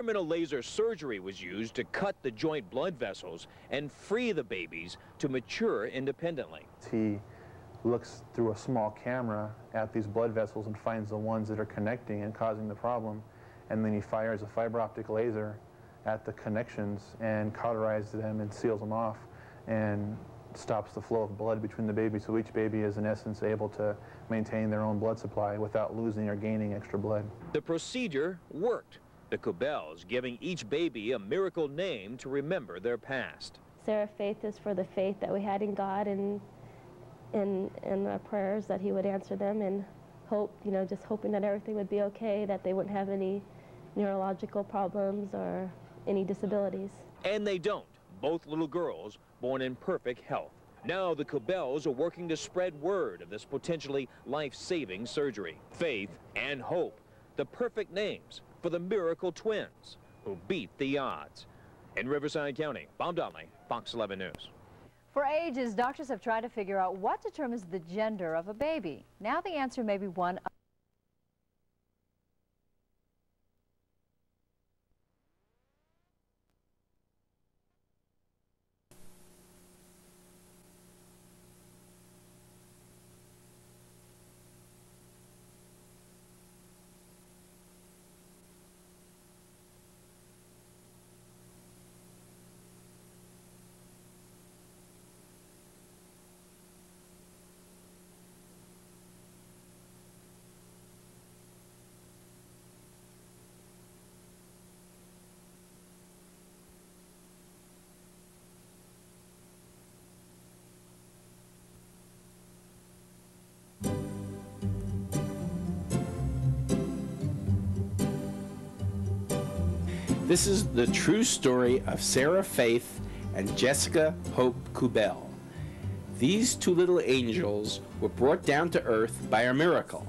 Experimental laser surgery was used to cut the joint blood vessels and free the babies to mature independently. He looks through a small camera at these blood vessels and finds the ones that are connecting and causing the problem, and then he fires a fiber optic laser at the connections and cauterizes them and seals them off and stops the flow of blood between the babies, so each baby is in essence able to maintain their own blood supply without losing or gaining extra blood. The procedure worked, the Kubels giving each baby a miracle name to remember their past. Sarah Faith is for the faith that we had in God and in our prayers that he would answer them, and hope, you know, just hoping that everything would be okay, that they wouldn't have any neurological problems or any disabilities. And they don't. Both little girls born in perfect health. Now the Kubels are working to spread word of this potentially life-saving surgery. Faith and Hope, the perfect names for the miracle twins who beat the odds. In Riverside County, Bob Donnelly, Fox 11 News. For ages, doctors have tried to figure out what determines the gender of a baby. Now the answer may be one of This is the true story of Sarah Faith and Jessica Hope Kubel. These two little angels were brought down to earth by a miracle.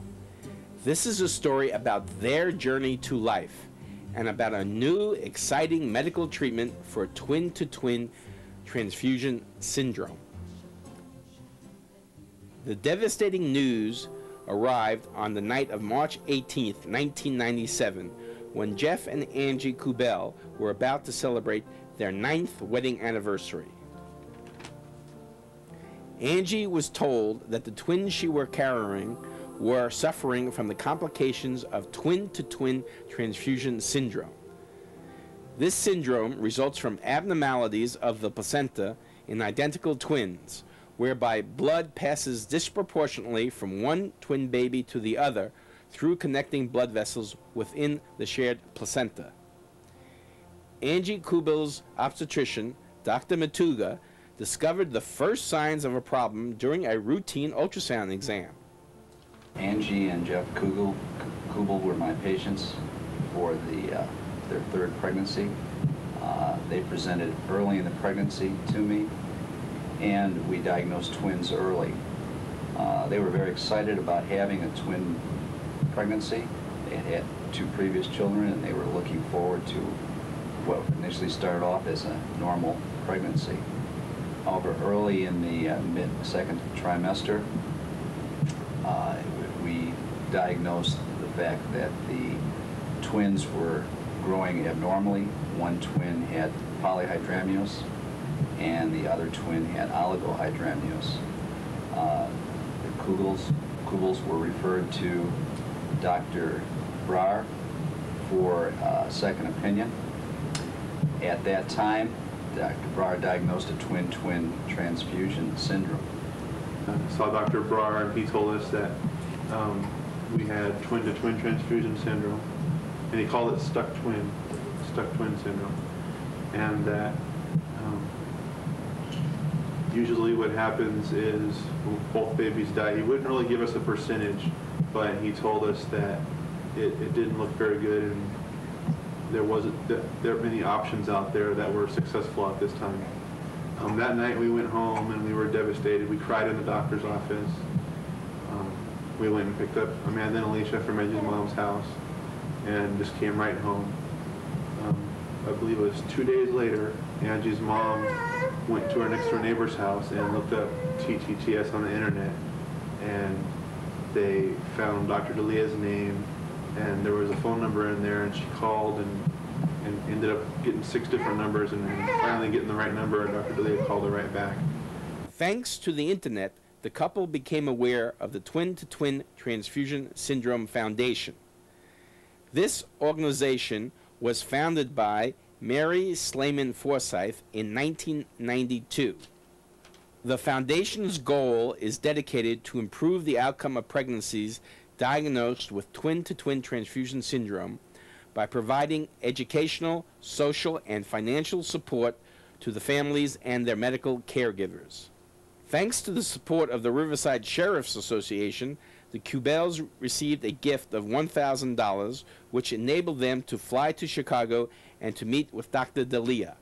This is a story about their journey to life and about a new, exciting medical treatment for twin-to-twin transfusion syndrome. The devastating news arrived on the night of March 18th, 1997, when Jeff and Angie Kubel were about to celebrate their 9th wedding anniversary. Angie was told that the twins she were carrying were suffering from the complications of twin-to-twin transfusion syndrome. This syndrome results from abnormalities of the placenta in identical twins, whereby blood passes disproportionately from one twin baby to the other through connecting blood vessels within the shared placenta. Angie Kubel's obstetrician, Dr. Matuga, discovered the first signs of a problem during a routine ultrasound exam. Angie and Jeff Kubel were my patients for their third pregnancy. They presented early in the pregnancy to me, and we diagnosed twins early. They were very excited about having a twin pregnancy. They had 2 previous children, and they were looking forward to what initially started off as a normal pregnancy. However, early in the mid-second trimester, we diagnosed the fact that the twins were growing abnormally. One twin had polyhydramnios, and the other twin had oligohydramnios. The Kubels were referred to Dr. Brar for a second opinion. At that time, Dr. Brar diagnosed a twin-twin transfusion syndrome. I saw Dr. Brar, and he told us that we had twin-to-twin transfusion syndrome, and he called it stuck twin syndrome, and that usually what happens is both babies die. He wouldn't really give us a percentage, but he told us that it didn't look very good, and there were many options out there that were successful at this time. That night we went home and we were devastated. We cried in the doctor's office. We went and picked up Amanda and Alicia from Angie's mom's house and just came right home. I believe it was 2 days later, Angie's mom went to our next door neighbor's house and looked up TTTS on the internet, and they found Dr. D'Elia's name, and there was a phone number in there, and she called and ended up getting 6 different numbers, and then finally getting the right number, and Dr. D'Elia called her right back. Thanks to the internet, the couple became aware of the Twin-to-Twin Transfusion Syndrome Foundation. This organization was founded by Mary Slayman Forsyth in 1992. The foundation's goal is dedicated to improve the outcome of pregnancies diagnosed with twin-to-twin transfusion syndrome by providing educational, social, and financial support to the families and their medical caregivers. Thanks to the support of the Riverside Sheriff's Association, the Kubels received a gift of $1,000, which enabled them to fly to Chicago and to meet with Dr. D'Elia.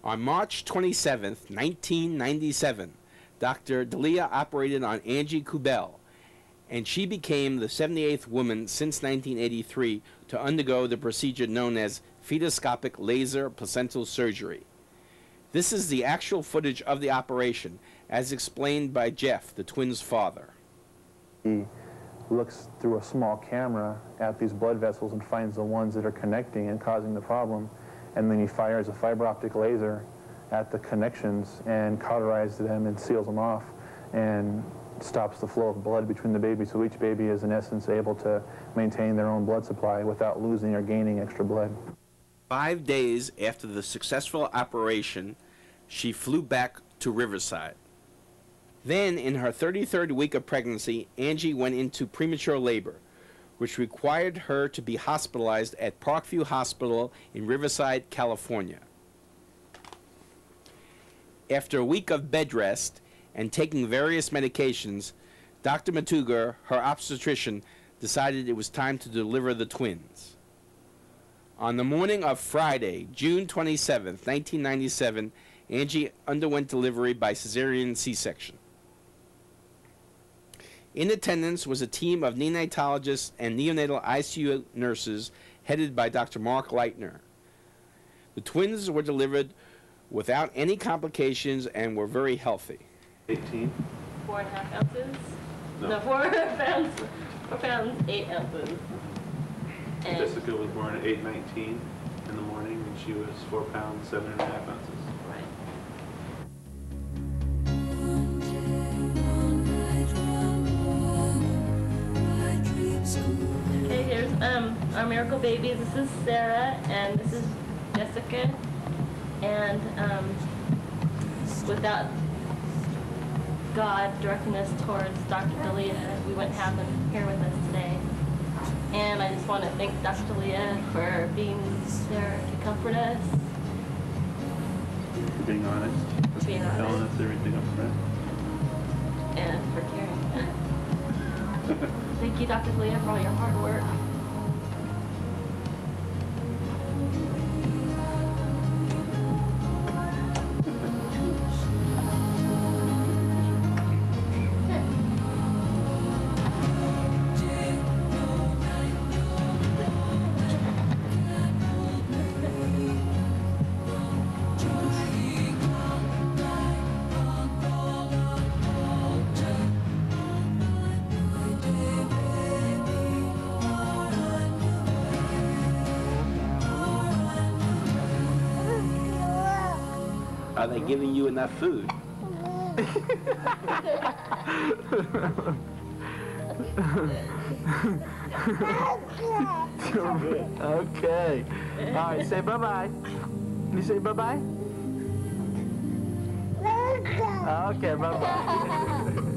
On March 27, 1997, Dr. D'Elia operated on Angie Kubel, and she became the 78th woman since 1983 to undergo the procedure known as fetoscopic laser placental surgery. This is the actual footage of the operation, as explained by Jeff, the twins' father. He looks through a small camera at these blood vessels and finds the ones that are connecting and causing the problem, and then he fires a fiber optic laser at the connections and cauterizes them and seals them off and stops the flow of blood between the babies, so each baby is in essence able to maintain their own blood supply without losing or gaining extra blood. 5 days after the successful operation, she flew back to Riverside. Then, in her 33rd week of pregnancy, Angie went into premature labor, which required her to be hospitalized at Parkview Hospital in Riverside, California. After a week of bed rest and taking various medications, Dr. Matuger, her obstetrician, decided it was time to deliver the twins. On the morning of Friday, June 27, 1997, Angie underwent delivery by cesarean C-section. In attendance was a team of neonatologists and neonatal ICU nurses headed by Dr. Mark Leitner. The twins were delivered without any complications and were very healthy. 18? 4.5 ounces? No. No, 4 pounds. 4 pounds, 8 ounces. And Jessica was born at 8:19 in the morning, and she was 4 pounds, 7.5 ounces. right. Okay, here's our miracle babies. This is Sarah and this is Jessica. And without God directing us towards Dr. D'Elia, we wouldn't have them here with us today. And I just want to thank Dr. D'Elia for being there to comfort us. For being honest. For being honest. Telling us everything up front. And for caring. Thank you, Dr. D'Elia, for all your hard work. Are they giving you enough food? Okay. All right, say bye-bye. You say bye-bye? Okay, bye-bye.